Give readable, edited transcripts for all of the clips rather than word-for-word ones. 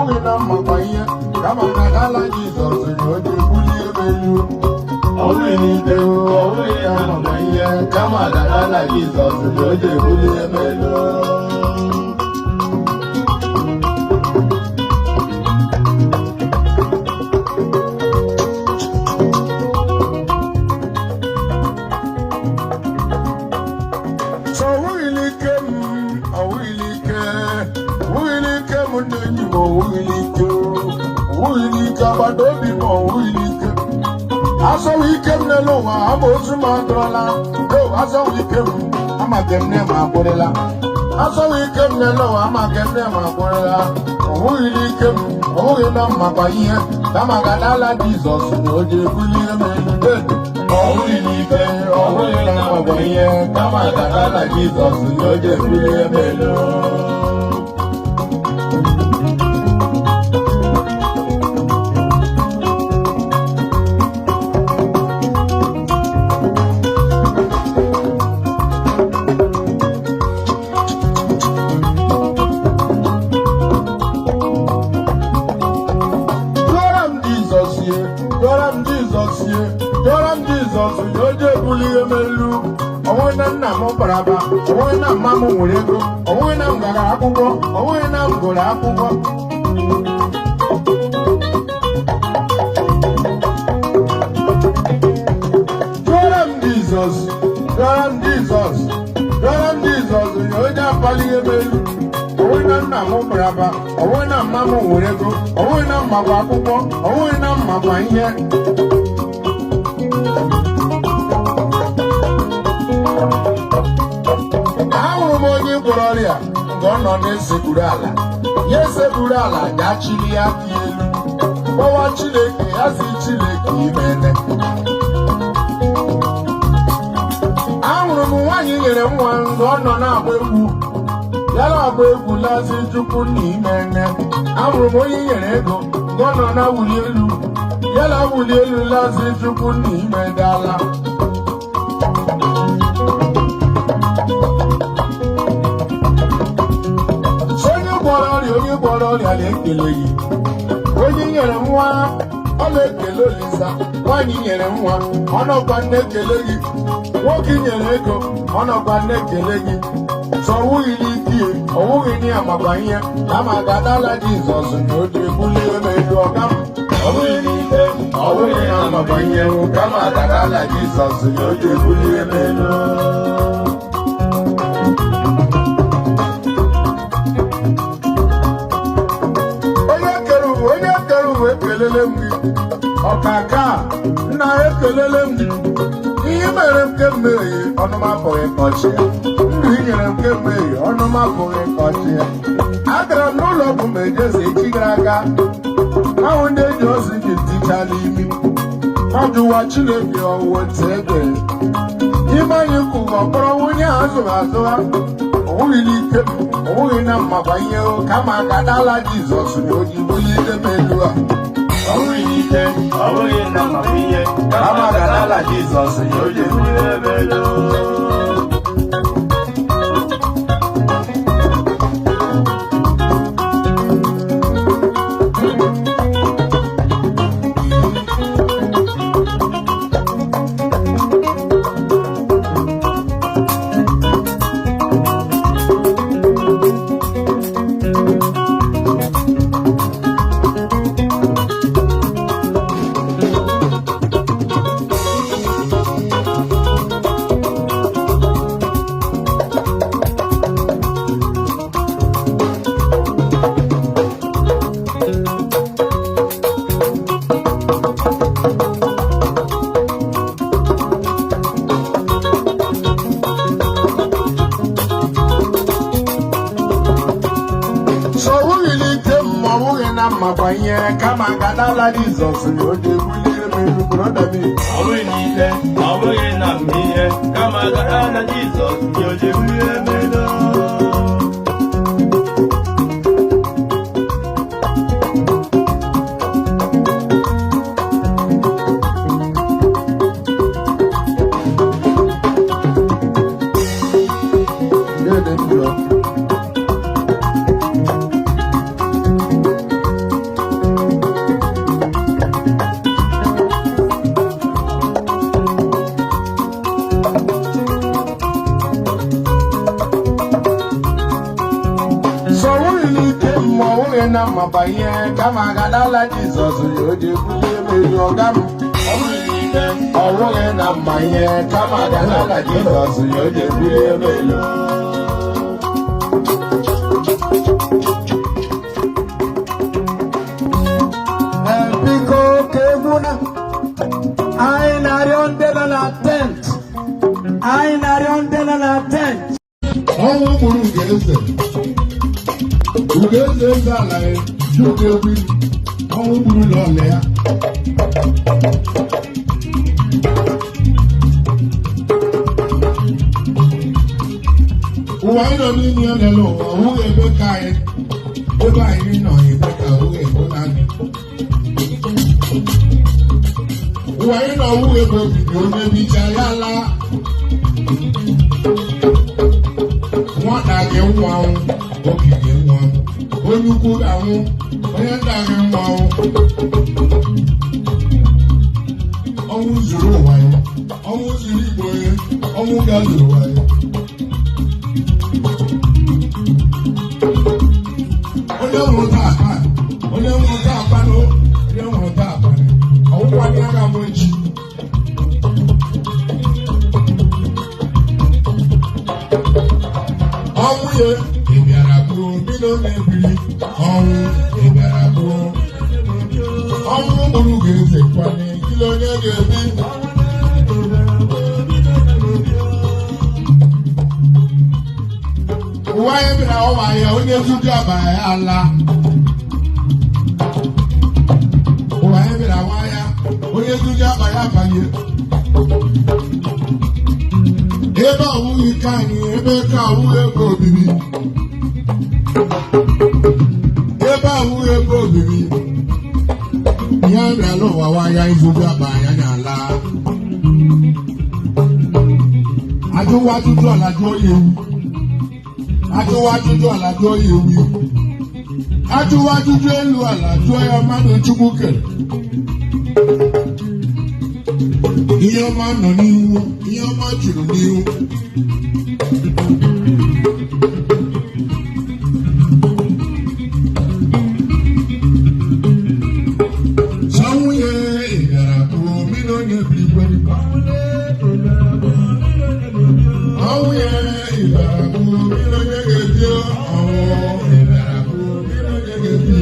ọnwụghị na mmakwa ihe kama na ala Jizọs na o ji bulie elu. Ọnwụghị n'ike ọnwụghị na mmakwa ihe kama na ala Jizọs na o ji bulie elu. Agbado obi ma ọwụghị ike asọghị ike m n'elu ụwa ama ozu m adọrọla asọghị ike m amaghị m nne m agbụrịla asọghị ike m n'elu ụwa amaghị m nne m agbụrịla ọwụghị ike m ọwụghị na mmakwa ihe kama ga n'ala Jizọs na o ji ebulie m elu. Ọwụghị n'ike ọwụghị na mmakwa ihe kama ga n'ala Jizọs na o ji ebulie m elu. Onwe na nna m bara aba, onwe na mma m nwere ego, onwe na m gara akwụkwọ, onwe na m gụrụ akwụkwọ. Jụọrọ m Jizọs, jụọrọ m Jizọs, jụọrọ m Jizọs na onye akpalighị m elu. Onwe na nna m bara aba, onwe na mma m nwere ego, onwe na mmakwa akwụkwọ, onwe na mmakwa ihe. Ahụrụ m onye gwọrọ ọrịa mgbe ọ nọ na-esekpuru ala ya esekpuru ala ya chili ya aka elu kpọwa Chineke ya si Chineke imene. Ahụrụ m nwaanyị nyere nwa mgbe ọ nọ na-agba egwu ya na-agba egwu lazi Chukwu na imene. Ahụrụ m onye nyere ego mgbe ọ nọ na-awụli elu ya na-awụli elu lazi Chukwu na imedala. Onye gwọrọ ọrịa na-ekele gị, onye nyere nwa ọ na-ekele Olisa, nwaanyị nyere nwa ọ nọkwa na-ekele gị, nwoke nyere ego ọ nọkwa na-ekele gị. Sọ ọwụghị n'ike ọwụghị na amakwa ihe kama ga n'ala Jizọs na o ji ebulie m elu. Ọga m ọwụghị n'ike ọwụghị na amakwa ihe kama ga n'ala Jizọs na o ji ebulie m elu. Ekelele m gị ọkaka nna ekelele m gị ihe mere m kemgbe ọnụma apụghị ịkọchi ya ndụ i nyere m kemgbe ọnụma apụghị ịkọchi ya. Agara m n'ụlọ ọgwụ ma ejezi echi gara aga ahụ ndị eji ozi ji tichala imi ọjụwa Chineke ọwụwa ntị ege ime anyị kwụgo ọkpọrọ nwunye ha zụrụ azụ ha. Ọwụghị n'ike m ọwụghị na mmakwa ihe kama ga n'ala Jizọs na o ji bulie m elu a. Ọwụghị n'ike ọwụghị na mmakwa ihe kama ga n'ala Jizọs na o ji bulie m elu. Makwa ihe kama ga n'ala Jizọs na o ji ebulie m elu. Brọda m ọwụghị n'ike ọwụghị na ihe kama ga n'ala Jizọs na o ji ebulie m elu. na mabanye kama gadala Jizọs oje bulie melu ọgam ọwụghị na mmanye kama gadala Jizọs oje bulie melu biko ka egwu na anyị na-arịọ ndị nọ na tent ọnwụ gburu Ugeze eze ala ya jude egwu ọnwụ gburu n'ọlụ ya ụwa anyị nọ n'ime ya lele ụwa ọhụghị ebe ka anyị ebe anyị nọ ebe ka ọhụghị ebe na anyị ụwa anyị nọ ọhụghị ebe obibi onye bicha ya laa nwata gị nwa anwụ okenye nwa anwụ onye ukwu anwụ onye nta gị nwa anwụ ọnwụ zuru ụwa ya ọnwụ zuru Igbo ya ọnwụ ga-zuru ụwa ya onye nwụrụ taa akpanụ ọwụkwa dị agha m echi ọnwụ ya ịbịara bụrụ bido na-ebili ọnwụ ịbịara bụrụ ọnwụ gburu Ugeze kwane kile onye ga-ebi ụwa anyị bịara ọwa ya onye zuju abara ya ala ụwa anyị bịara nwa ya onye zuju abara ya abanye ebe ọwụghị ka anyị ebe ka ọwụghị ebe obibi ebe ọwụghị ebe obibi ya bịara ụwa nwa ya izuju abara ya n'ala ajụwa ajụjụ ala jụọ ya ewu ajụwa ajụjụ ala jụọ ya ewu ajụwa ajụjụ elu ala jụọ ya mmadụ Chukwu kere ihe ọma nọ n'ihu ihe ọma juru n'ihu sanwụ ya ịbịara bụrụ mmiri onye biri igwe ọnwụ ya ịbịara bụrụ mmiri onye ga-ebi ọnwụ ịbịara bụrụ mmiri onye ga-ebi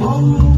Oh